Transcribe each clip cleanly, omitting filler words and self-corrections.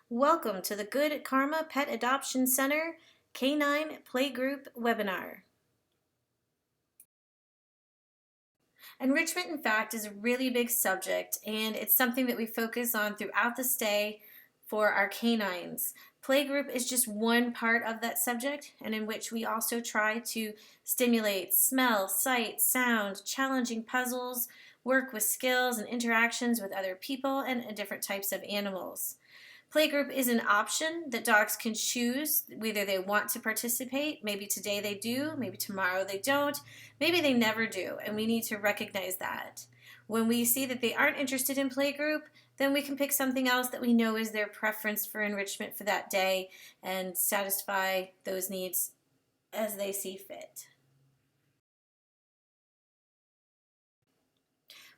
Welcome to the Good Karma Pet Adoption Center Canine Playgroup webinar. Enrichment, in fact, is a really big subject, and it's something that we focus on throughout the stay for our canines. Playgroup is just one part of that subject, and in which we also try to stimulate smell, sight, sound, challenging puzzles, work with skills and interactions with other people and different types of animals. Playgroup is an option that dogs can choose whether they want to participate. Maybe today they do, maybe tomorrow they don't, maybe they never do, and we need to recognize that. When we see that they aren't interested in playgroup, then we can pick something else that we know is their preference for enrichment for that day and satisfy those needs as they see fit.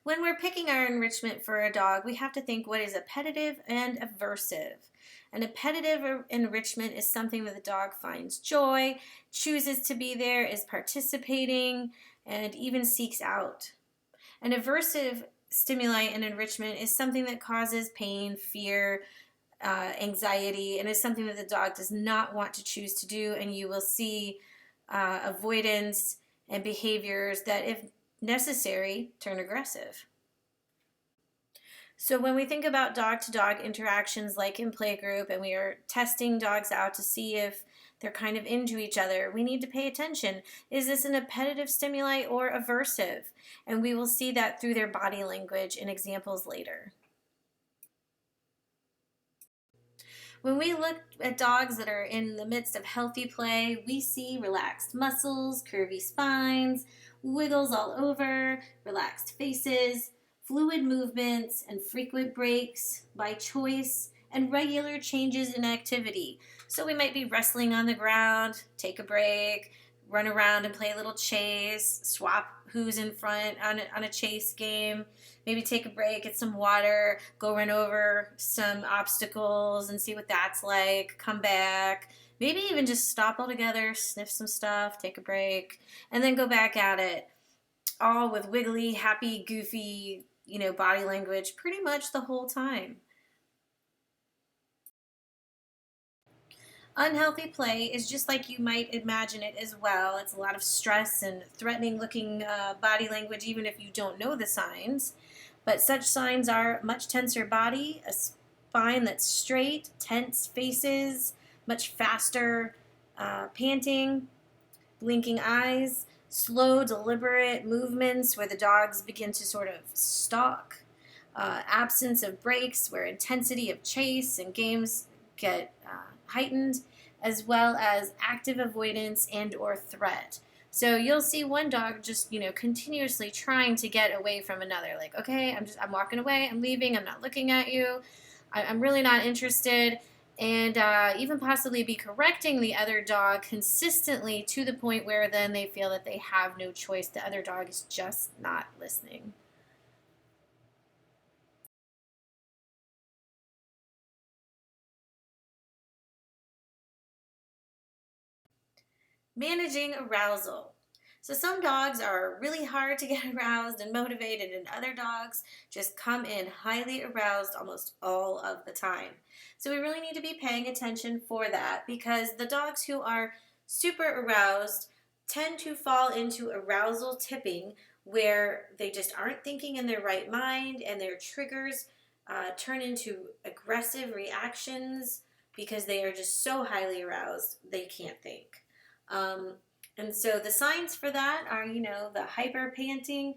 When we're picking our enrichment for a dog, we have to think what is appetitive and aversive. An appetitive enrichment is something that the dog finds joy, chooses to be there, is participating, and even seeks out. An aversive stimuli and enrichment is something that causes pain, fear, anxiety, and is something that the dog does not want to choose to do, and you will see avoidance and behaviors that, if necessary, turn aggressive. So when we think about dog-to-dog interactions like in playgroup and we are testing dogs out to see if they're kind of into each other, we need to pay attention. Is this an appetitive stimuli or aversive? And we will see that through their body language in examples later. When we look at dogs that are in the midst of healthy play, we see relaxed muscles, curvy spines, wiggles all over, relaxed faces, fluid movements, and frequent breaks by choice, and regular changes in activity. So we might be wrestling on the ground, take a break, run around and play a little chase, swap who's in front on a chase game, maybe take a break, get some water, go run over some obstacles and see what that's like, come back, maybe even just stop altogether, sniff some stuff, take a break, and then go back at it, all with wiggly, happy, goofy, body language pretty much the whole time. Unhealthy play is just like you might imagine it as well. It's a lot of stress and threatening looking body language even if you don't know the signs. But such signs are much tenser body, a spine that's straight, tense faces, much faster panting, blinking eyes, slow, deliberate movements where the dogs begin to sort of stalk, absence of breaks where intensity of chase and games get heightened, as well as active avoidance and or threat. So you'll see one dog just, continuously trying to get away from another. Like, okay, I'm walking away, I'm leaving, I'm not looking at you, I'm really not interested. And even possibly be correcting the other dog consistently to the point where then they feel that they have no choice. The other dog is just not listening. Managing arousal. So some dogs are really hard to get aroused and motivated, and other dogs just come in highly aroused almost all of the time. So we really need to be paying attention for that, because the dogs who are super aroused tend to fall into arousal tipping, where they just aren't thinking in their right mind and their triggers turn into aggressive reactions because they are just so highly aroused they can't think. And so the signs for that are, the hyper panting,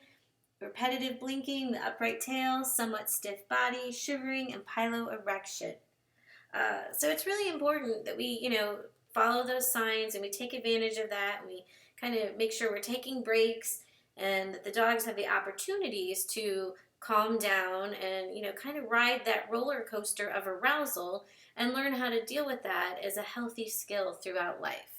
repetitive blinking, the upright tail, somewhat stiff body, shivering, and piloerection. So it's really important that we, follow those signs and we take advantage of that, and we kind of make sure we're taking breaks and that the dogs have the opportunities to calm down and, kind of ride that roller coaster of arousal and learn how to deal with that as a healthy skill throughout life.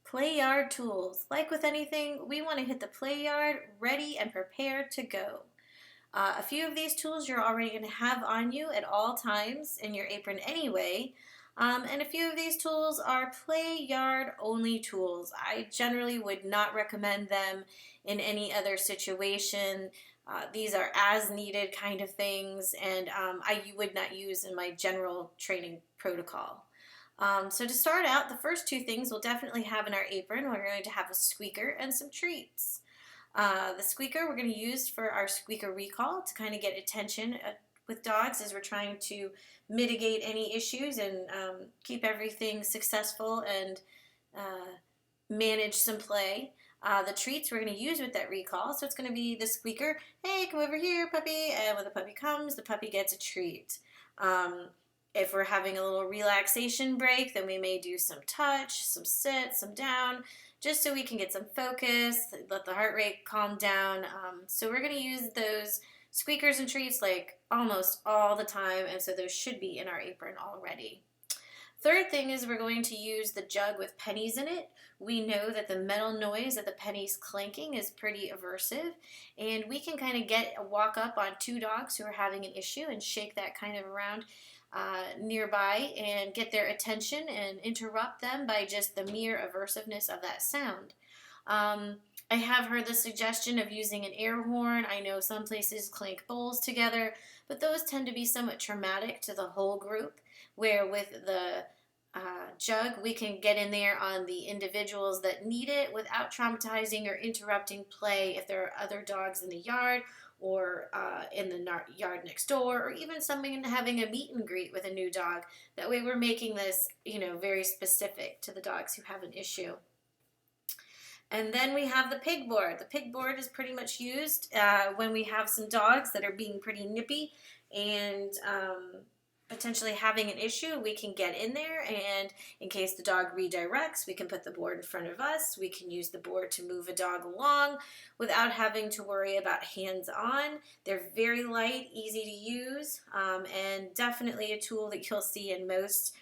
Play yard tools. Like with anything, we want to hit the play yard ready and prepared to go. A few of these tools you're already going to have on you at all times in your apron anyway. And a few of these tools are play yard only tools. I generally would not recommend them in any other situation. These are as needed kind of things, and I would not use in my general training protocol. So to start out, the first two things we'll definitely have in our apron. We're going to have a squeaker and some treats. The squeaker we're going to use for our squeaker recall to kind of get attention with dogs as we're trying to mitigate any issues and keep everything successful and manage some play. The treats we're going to use with that recall, so it's going to be the squeaker, hey, come over here, puppy, and when the puppy comes, the puppy gets a treat. If we're having a little relaxation break, then we may do some touch, some sit, some down, just so we can get some focus, let the heart rate calm down. So we're going to use those squeakers and treats like almost all the time, and so those should be in our apron already. Third thing is we're going to use the jug with pennies in it. We know that the metal noise of the pennies clanking is pretty aversive, and we can kind of walk up on two dogs who are having an issue and shake that kind of around nearby and get their attention and interrupt them by just the mere aversiveness of that sound. I have heard the suggestion of using an air horn. I know some places clank bowls together, but those tend to be somewhat traumatic to the whole group, where with the jug, we can get in there on the individuals that need it without traumatizing or interrupting play if there are other dogs in the yard or in the yard next door, or even something having a meet and greet with a new dog. That way we're making this, very specific to the dogs who have an issue. And then we have the pig board. The pig board is pretty much used when we have some dogs that are being pretty nippy and potentially having an issue. We can get in there, and in case the dog redirects, we can put the board in front of us. We can use the board to move a dog along without having to worry about hands-on. They're very light, easy to use, and definitely a tool that you'll see in most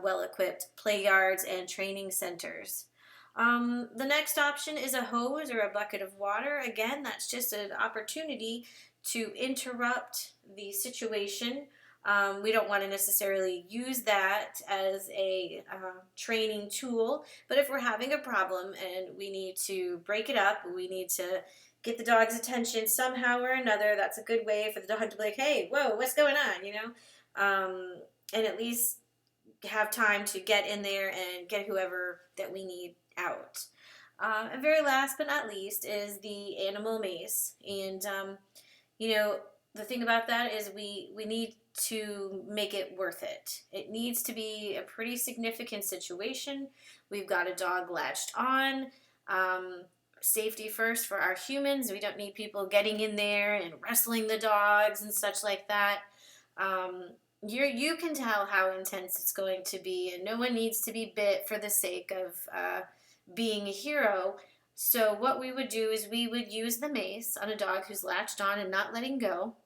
well-equipped play yards and training centers. The next option is a hose or a bucket of water. Again, that's just an opportunity to interrupt the situation. We don't want to necessarily use that as a training tool, but if we're having a problem and we need to break it up, we need to get the dog's attention somehow or another, that's a good way for the dog to be like, hey, whoa, what's going on, and at least have time to get in there and get whoever that we need out. And very last but not least is the animal mace. And, the thing about that is we need to make it worth it. It needs to be a pretty significant situation. We've got a dog latched on. Safety first for our humans. We don't need people getting in there and wrestling the dogs and such like that. You can tell how intense it's going to be, and no one needs to be bit for the sake of being a hero. So what we would do is we would use the mace on a dog who's latched on and not letting go.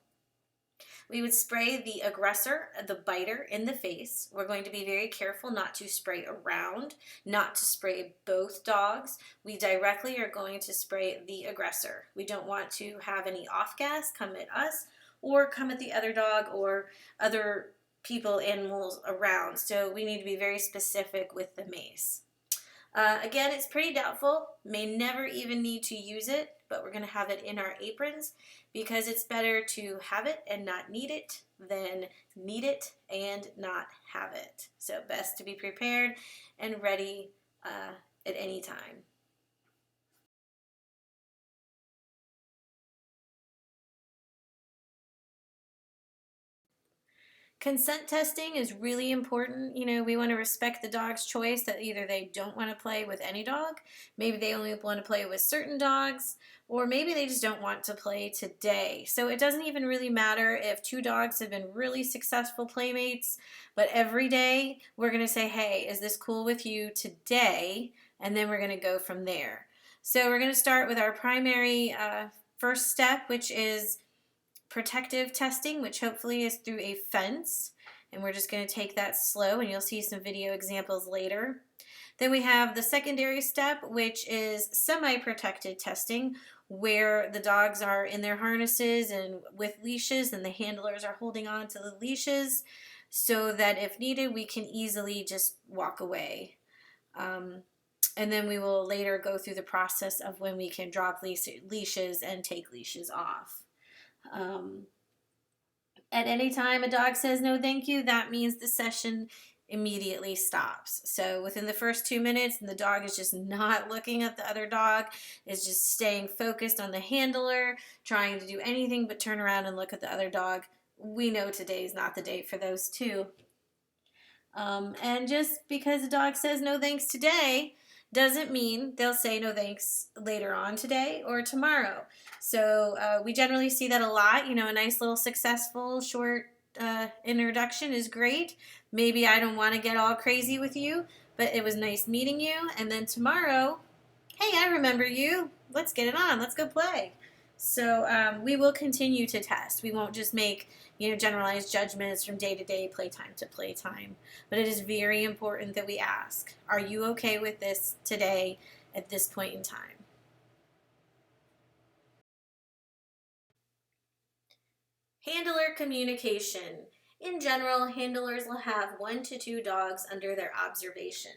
We would spray the aggressor, the biter, in the face. We're going to be very careful not to spray around, not to spray both dogs. We directly are going to spray the aggressor. We don't want to have any off gas come at us or come at the other dog or other people, animals around. So we need to be very specific with the mace. Again, it's pretty doubtful. May never even need to use it, but we're going to have it in our aprons because it's better to have it and not need it than need it and not have it. So best to be prepared and ready at any time. Consent testing is really important. We want to respect the dog's choice that either they don't want to play with any dog, maybe they only want to play with certain dogs, or maybe they just don't want to play today. So it doesn't even really matter if two dogs have been really successful playmates, but every day we're going to say, hey, is this cool with you today? And then we're going to go from there. So we're going to start with our primary first step, which is protective testing, which hopefully is through a fence, and we're just going to take that slow, and you'll see some video examples later. Then we have the secondary step, which is semi-protected testing, where the dogs are in their harnesses and with leashes, and the handlers are holding on to the leashes so that if needed we can easily just walk away. And then we will later go through the process of when we can drop leashes and take leashes off. Um, at any time a dog says no thank you, that means the session immediately stops. So within the first 2 minutes, and the dog is just not looking at the other dog, is just staying focused on the handler, trying to do anything but turn around and look at the other dog, we know today is not the day for those two. And just because a dog says no thanks today doesn't mean they'll say no thanks later on today or tomorrow. So we generally see that a lot. You know, a nice little successful short introduction is great. Maybe I don't want to get all crazy with you, but it was nice meeting you. And then tomorrow, hey, I remember you. Let's get it on. Let's go play. So we will continue to test. We won't just make generalized judgments from day to day, playtime to playtime. But it is very important that we ask, are you okay with this today at this point in time? Handler communication. In general, handlers will have 1 to 2 dogs under their observation.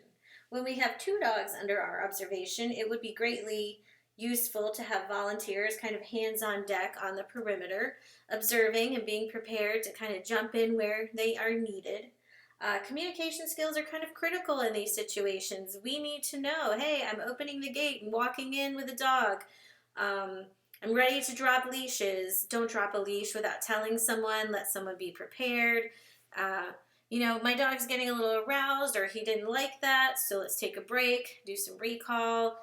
When we have 2 dogs under our observation, it would be greatly useful to have volunteers kind of hands on deck on the perimeter, observing and being prepared to kind of jump in where they are needed. Communication skills are kind of critical in these situations. We need to know, hey, I'm opening the gate and walking in with a dog. Um, I'm ready to drop leashes. Don't drop a leash without telling someone. Let someone be prepared. Uh, my dog's getting a little aroused or he didn't like that, so let's take a break, do some recall,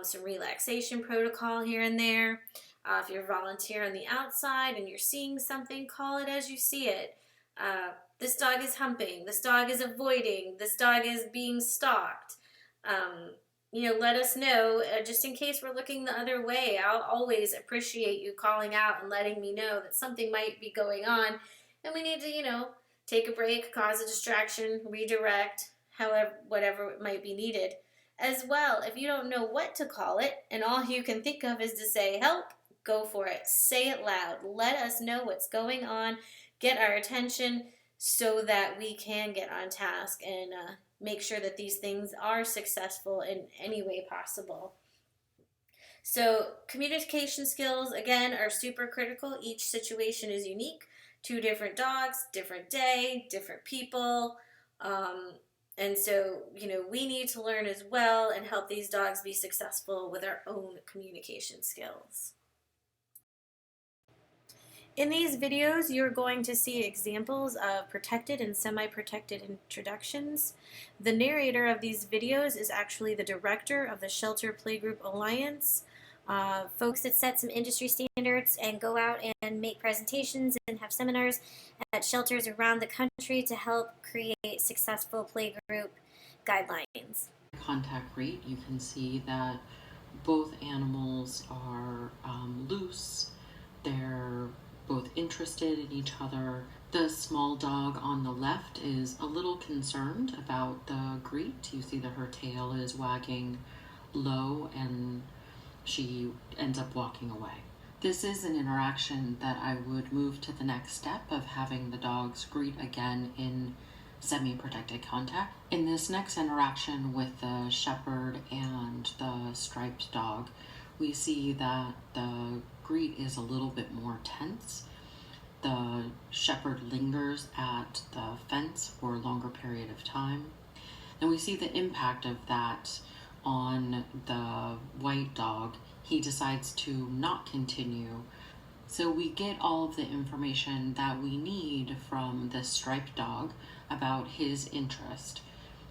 some relaxation protocol here and there. If you're a volunteer on the outside and you're seeing something, call it as you see it. This dog is humping. This dog is avoiding. This dog is being stalked. Let us know just in case we're looking the other way. I'll always appreciate you calling out and letting me know that something might be going on and we need to, take a break, cause a distraction, redirect, however, whatever might be needed. As well, if you don't know what to call it and all you can think of is to say help, go for it. Say it loud. Let us know what's going on. Get our attention so that we can get on task and make sure that these things are successful in any way possible. So communication skills, again, are super critical. Each situation is unique. 2 different dogs, different day, different people. And so, we need to learn as well and help these dogs be successful with our own communication skills. In these videos, you're going to see examples of protected and semi-protected introductions. The narrator of these videos is actually the director of the Shelter Playgroup Alliance. Folks that set some industry standards and go out and make presentations and have seminars at shelters around the country to help create successful playgroup guidelines. Contact rate, you can see that both animals are loose. They're both interested in each other. The small dog on the left is a little concerned about the greet. You see that her tail is wagging low and she ends up walking away. This is an interaction that I would move to the next step of having the dogs greet again in semi-protected contact. In this next interaction with the shepherd and the striped dog, we see that the greet is a little bit more tense. The shepherd lingers at the fence for a longer period of time. And we see the impact of that on the white dog. He decides to not continue. So we get all of the information that we need from the striped dog about his interest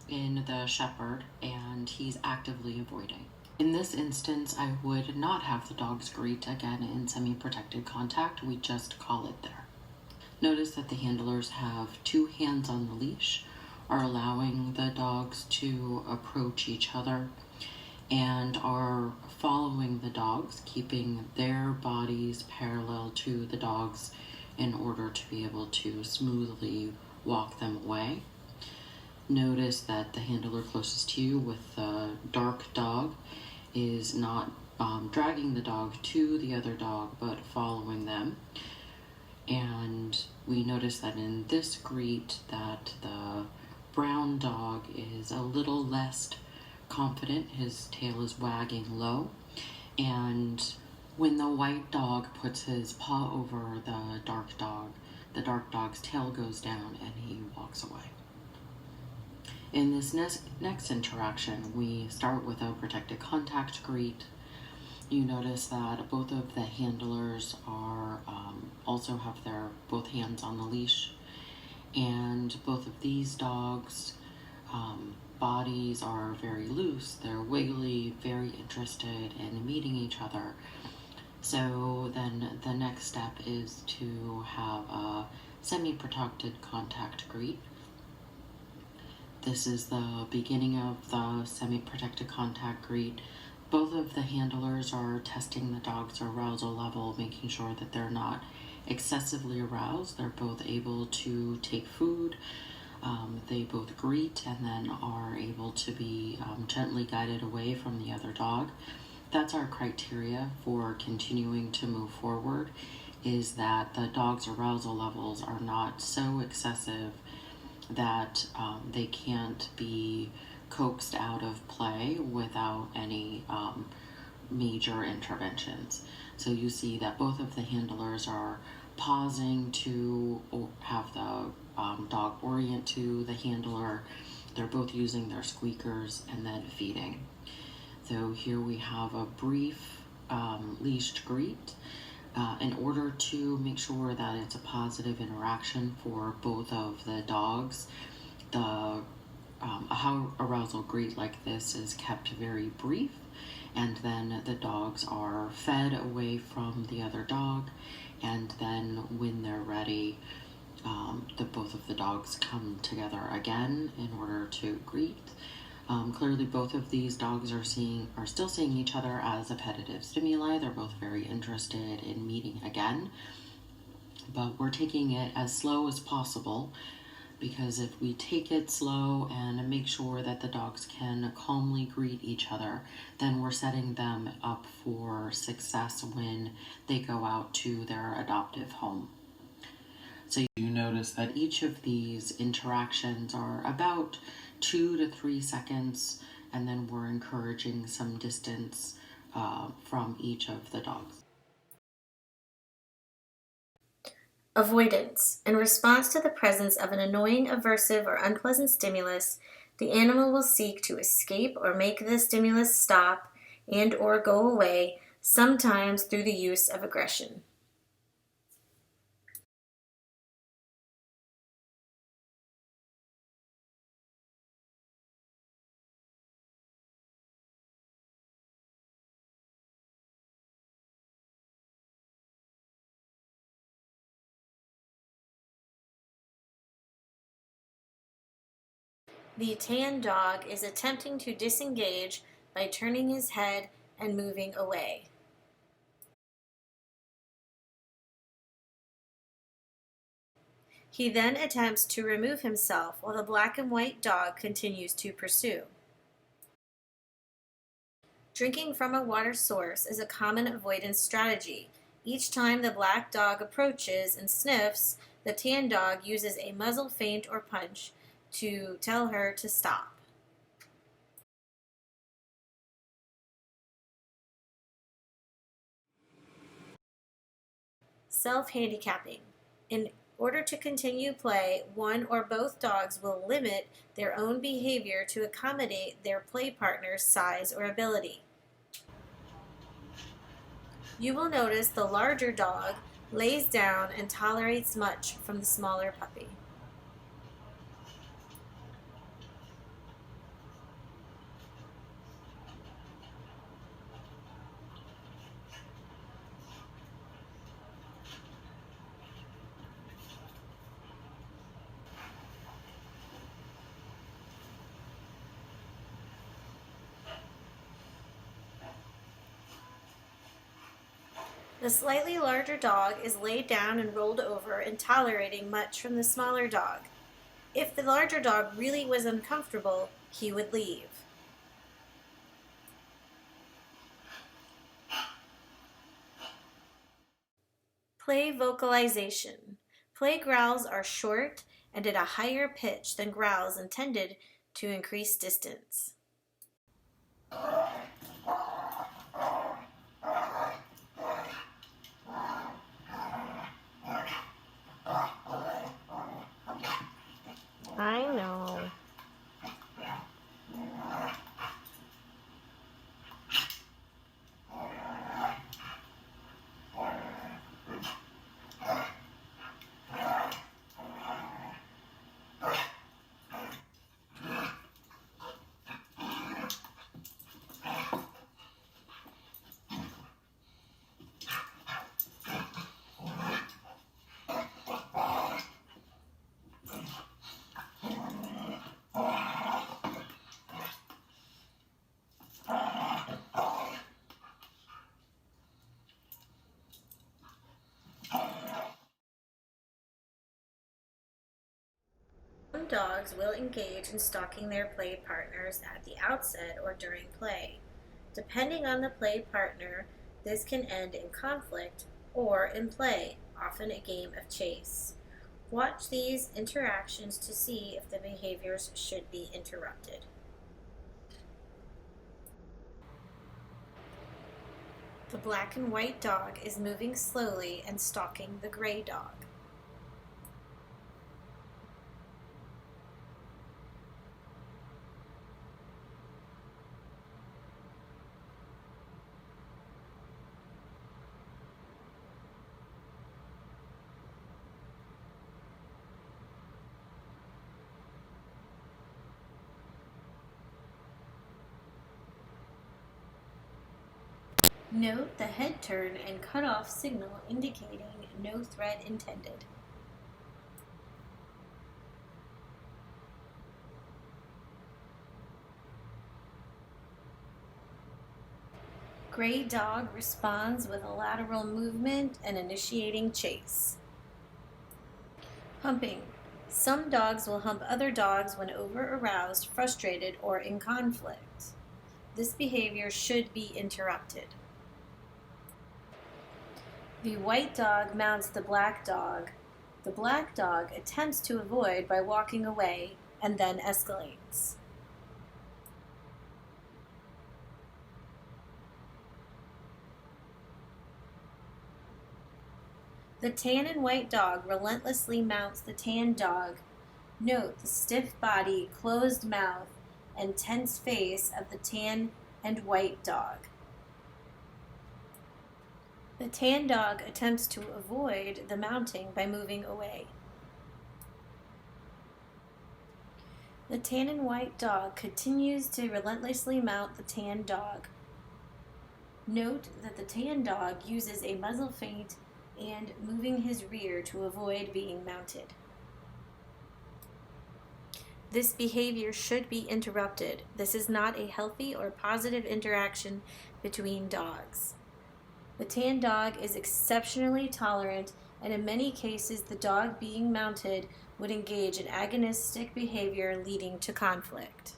in the shepherd, and he's actively avoiding. In this instance, I would not have the dogs greet again in semi-protected contact. We just call it there. Notice that the handlers have 2 hands on the leash, are allowing the dogs to approach each other, and are following the dogs, keeping their bodies parallel to the dogs in order to be able to smoothly walk them away. Notice that the handler closest to you with the dark dog is not dragging the dog to the other dog, but following them. And we notice that in this greet that the brown dog is a little less confident. His tail is wagging low, and When the white dog puts his paw over the dark dog's tail goes down and he walks away. In this next interaction, we start with a protected contact greet. You notice that both of the handlers are also have their both hands on the leash, and both of these dogs' bodies are very loose. They're wiggly, very interested in meeting each other. So then the next step is to have a semi-protected contact greet. This is the beginning of the semi-protected contact greet. Both of the handlers are testing the dog's arousal level, making sure that they're not excessively aroused. They're both able to take food. They both greet and then are able to be gently guided away from the other dog. That's our criteria for continuing to move forward, is that the dog's arousal levels are not so excessive that they can't be coaxed out of play without any major interventions. So you see that both of the handlers are pausing to have the dog orient to the handler. They're both using their squeakers and then feeding. So here we have a brief leashed greet. In order to make sure that it's a positive interaction for both of the dogs, the arousal greet like this is kept very brief, and then the dogs are fed away from the other dog, and then when they're ready, both of the dogs come together again in order to greet. Clearly, both of these dogs are still seeing each other as appetitive stimuli. They're both very interested in meeting again, but we're taking it as slow as possible, because if we take it slow and make sure that the dogs can calmly greet each other, then we're setting them up for success when they go out to their adoptive home. So you notice that each of these interactions are about 2 to 3 seconds, and then we're encouraging some distance from each of the dogs. Avoidance. In response to the presence of an annoying, aversive, or unpleasant stimulus, the animal will seek to escape or make the stimulus stop and or go away, sometimes through the use of aggression. The tan dog is attempting to disengage by turning his head and moving away. He then attempts to remove himself while the black and white dog continues to pursue. Drinking from a water source is a common avoidance strategy. Each time the black dog approaches and sniffs, the tan dog uses a muzzle feint or punch to tell her to stop. Self-handicapping. In order to continue play, one or both dogs will limit their own behavior to accommodate their play partner's size or ability. You will notice the larger dog lays down and tolerates much from the smaller puppy. The slightly larger dog is laid down and rolled over and tolerating much from the smaller dog. If the larger dog really was uncomfortable, he would leave. Play vocalization. Play growls are short and at a higher pitch than growls intended to increase distance. Some dogs will engage in stalking their play partners at the outset or during play. Depending on the play partner, this can end in conflict or in play, often a game of chase. Watch these interactions to see if the behaviors should be interrupted. The black and white dog is moving slowly and stalking the gray dog. Note the head turn and cutoff signal indicating no threat intended. Gray dog responds with a lateral movement and initiating chase. Humping. Some dogs will hump other dogs when over-aroused, frustrated, or in conflict. This behavior should be interrupted. The white dog mounts the black dog. The black dog attempts to avoid by walking away and then escalates. The tan and white dog relentlessly mounts the tan dog. Note the stiff body, closed mouth, and tense face of the tan and white dog. The tan dog attempts to avoid the mounting by moving away. The tan and white dog continues to relentlessly mount the tan dog. Note that the tan dog uses a muzzle feint and moving his rear to avoid being mounted. This behavior should be interrupted. This is not a healthy or positive interaction between dogs. The tan dog is exceptionally tolerant, and in many cases the dog being mounted would engage in agonistic behavior leading to conflict.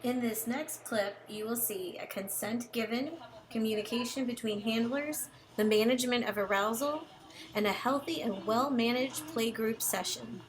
In this next clip, you will see a consent given, communication between handlers, the management of arousal, and a healthy and well-managed playgroup session.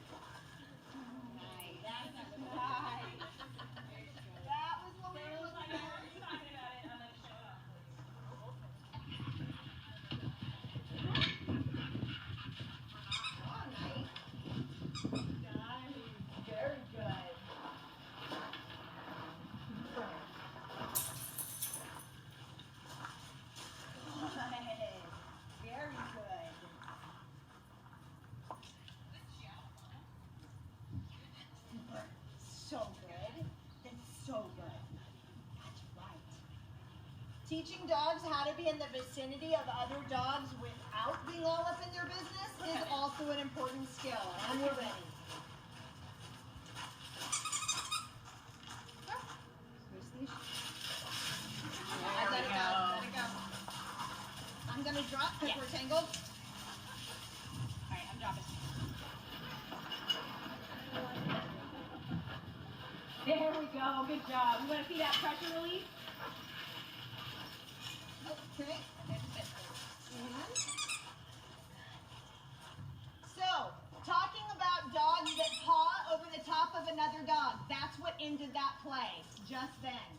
So good. That's so good. That's right. Teaching dogs how to be in the vicinity of other dogs without being all up in their business is also an important skill. And we're ready. Let it go. Let it go. I'm going to drop because we're tangled. All right, I'm dropping. There we go. Good job. You want to see that pressure release? Okay. So, talking about dogs that paw over the top of another dog. That's what ended that play just then.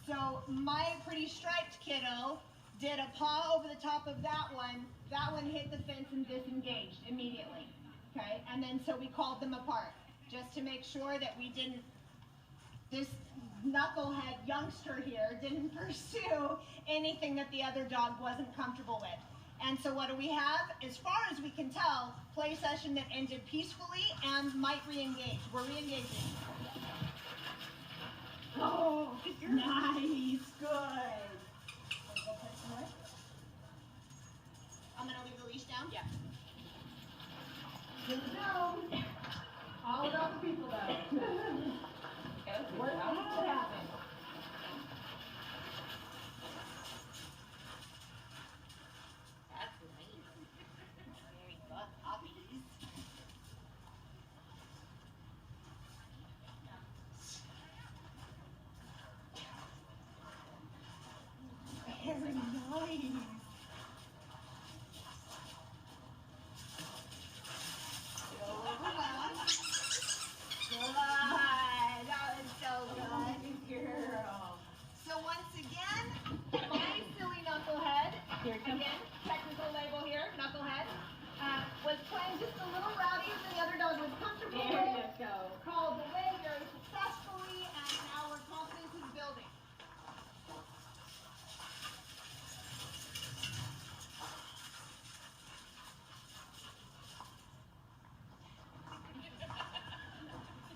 So, my pretty striped kiddo did a paw over the top of that one. That one hit the fence and disengaged immediately. Okay? And then so we called them apart just to make sure that we didn't, this knucklehead youngster here didn't pursue anything that the other dog wasn't comfortable with. And so what do we have? As far as we can tell, play session that ended peacefully and might re-engage. We're re-engaging. Oh, nice, good. I'm gonna leave the leash down? Yeah. Good to go. All about the people though. What happened? So once again, my silly knucklehead, again, technical label here, knucklehead, was playing just a little rowdier than the other dog was comfortable with. There you go. Called away very successfully, and now our confidence is building.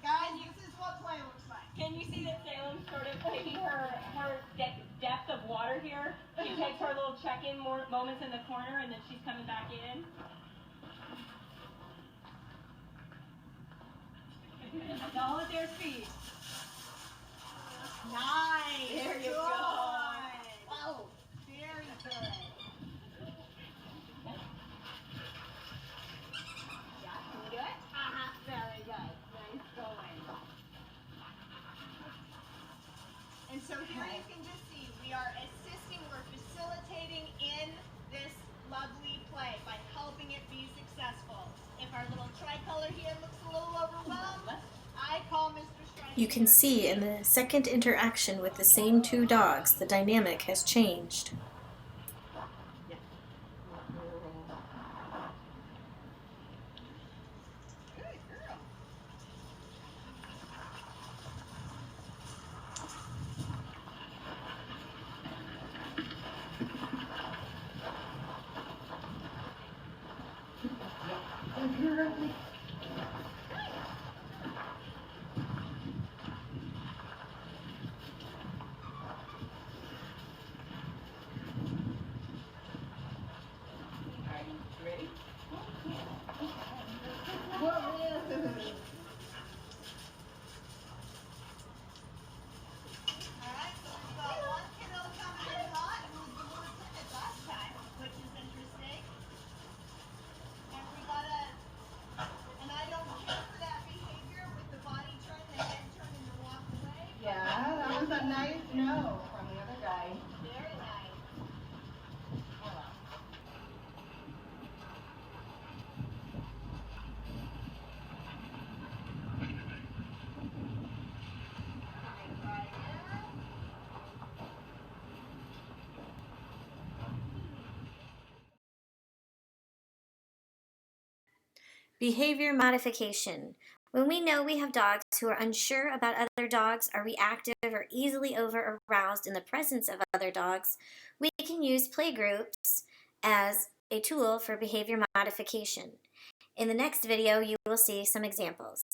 Guys, this is what play looks like. Can you see that Salem's sort of taking her depth of water here? She takes her little check-in moments in the corner, and then she's coming back in. It's all at their feet. Nice. There you go. Oh, very good. Yeah, can you do it? Very good. Nice going. And so here you can just see we are assisting, we're facilitating in this lovely play by helping it be successful. If our little tricolor here looks a little overwhelmed, I call Mr. Striker. You can see in the second interaction with the same two dogs, the dynamic has changed. Good girl. Ready? Alright, so we've got one kiddo coming in hot who was the more timid last time, which is interesting. And we got and I don't care for that behavior with the body turn, the head turn, and the walk away. Yeah, that was a nice no from the other guy. Very nice. Right there. Behavior modification. When we know we have dogs who are unsure about other dogs, are reactive, or easily over aroused in the presence of other dogs, we can use playgroups as a tool for behavior modification. In the next video, you will see some examples.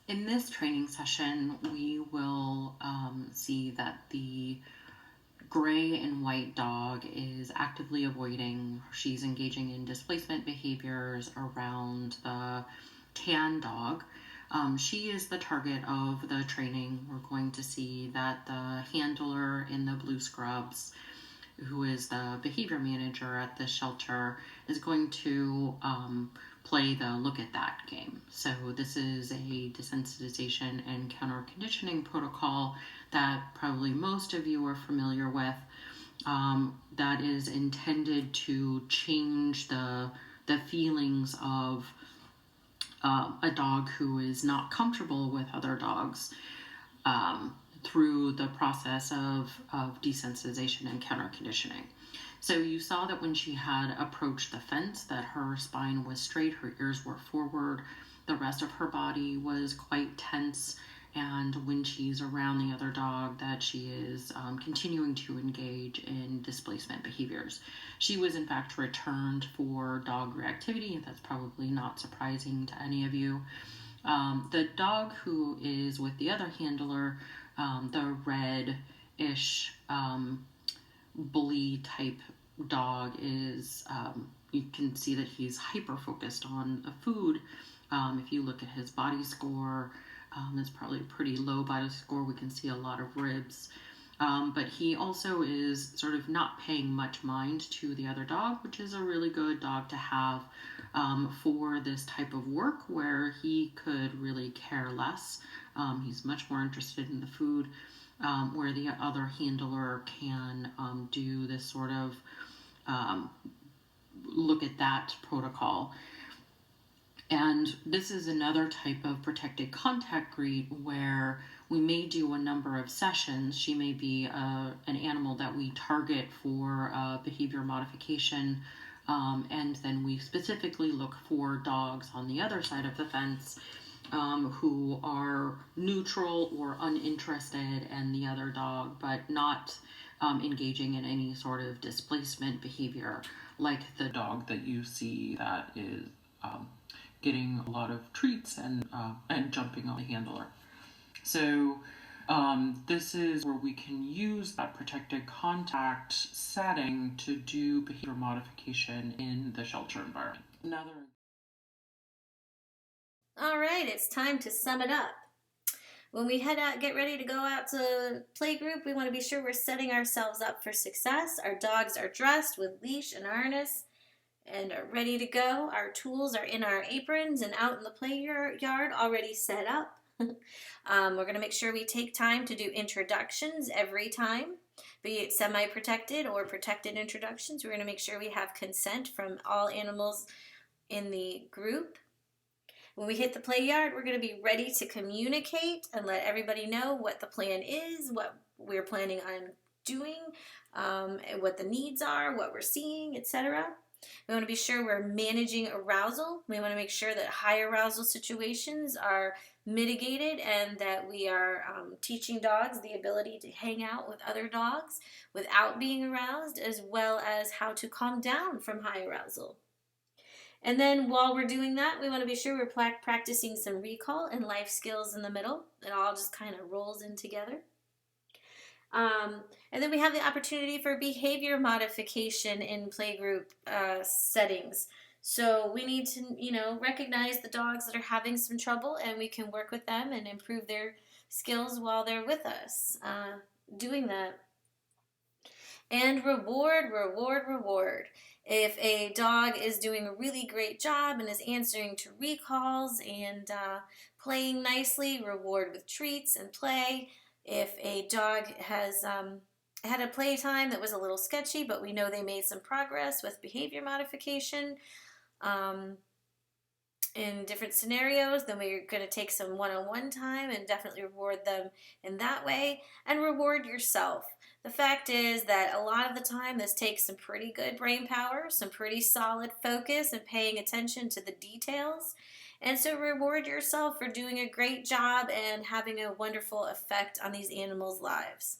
In this training session, we will see that the gray and white dog is actively avoiding. She's engaging in displacement behaviors around the tan dog. She is the target of the training. We're going to see that the handler in the blue scrubs, who is the behavior manager at the shelter, is going to play the look at that game. So this is a desensitization and counter conditioning protocol that probably most of you are familiar with, that is intended to change the feelings of a dog who is not comfortable with other dogs through the process of desensitization and counter conditioning. So you saw that when she had approached the fence, that her spine was straight, her ears were forward, the rest of her body was quite tense, and when she's around the other dog, that she is continuing to engage in displacement behaviors. She was in fact returned for dog reactivity, and that's probably not surprising to any of you. The dog who is with the other handler, the red-ish bully type dog, is you can see that he's hyper focused on the food. If you look at his body score, it's probably a pretty low body score. We can see a lot of ribs, but he also is sort of not paying much mind to the other dog, which is a really good dog to have for this type of work where he could really care less. He's much more interested in the food. where the other handler can do this sort of look at that protocol. And this is another type of protected contact greet where we may do a number of sessions. She may be an animal that we target for behavior modification, and then we specifically look for dogs on the other side of the fence who are neutral or uninterested in the other dog, but not engaging in any sort of displacement behavior, like the dog that you see that is getting a lot of treats and jumping on the handler. So this is where we can use that protected contact setting to do behavior modification in the shelter environment. All right, it's time to sum it up. When we get ready to go out to playgroup, we want to be sure we're setting ourselves up for success. Our dogs are dressed with leash and harness and are ready to go. Our tools are in our aprons and out in the play yard already set up. We're going to make sure we take time to do introductions every time, be it semi-protected or protected introductions. We're going to make sure we have consent from all animals in the group. When we hit the play yard, we're going to be ready to communicate and let everybody know what the plan is, what we're planning on doing, what the needs are, what we're seeing, etc. We want to be sure we're managing arousal. We want to make sure that high arousal situations are mitigated and that we are teaching dogs the ability to hang out with other dogs without being aroused, as well as how to calm down from high arousal. And then while we're doing that, we want to be sure we're practicing some recall and life skills in the middle. It all just kind of rolls in together. And then we have the opportunity for behavior modification in playgroup settings. So we need to, recognize the dogs that are having some trouble, and we can work with them and improve their skills while they're with us doing that. And reward, reward, reward. If a dog is doing a really great job and is answering to recalls and playing nicely, reward with treats and play. If a dog has had a playtime that was a little sketchy, but we know they made some progress with behavior modification in different scenarios, then we're going to take some one-on-one time and definitely reward them in that way. And reward yourself. The fact is that a lot of the time this takes some pretty good brain power, some pretty solid focus, and paying attention to the details. And so reward yourself for doing a great job and having a wonderful effect on these animals' lives.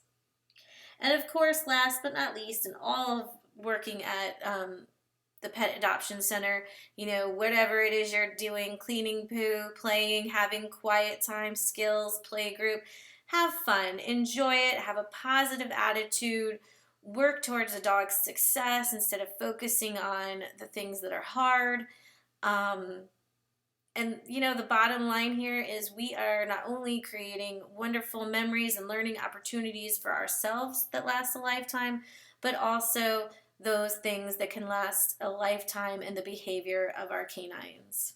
And of course, last but not least, in all of working at the Pet Adoption Center, whatever it is you're doing, cleaning poo, playing, having quiet time, skills, play group, have fun, enjoy it, have a positive attitude, work towards a dog's success instead of focusing on the things that are hard. And the bottom line here is we are not only creating wonderful memories and learning opportunities for ourselves that last a lifetime, but also those things that can last a lifetime in the behavior of our canines.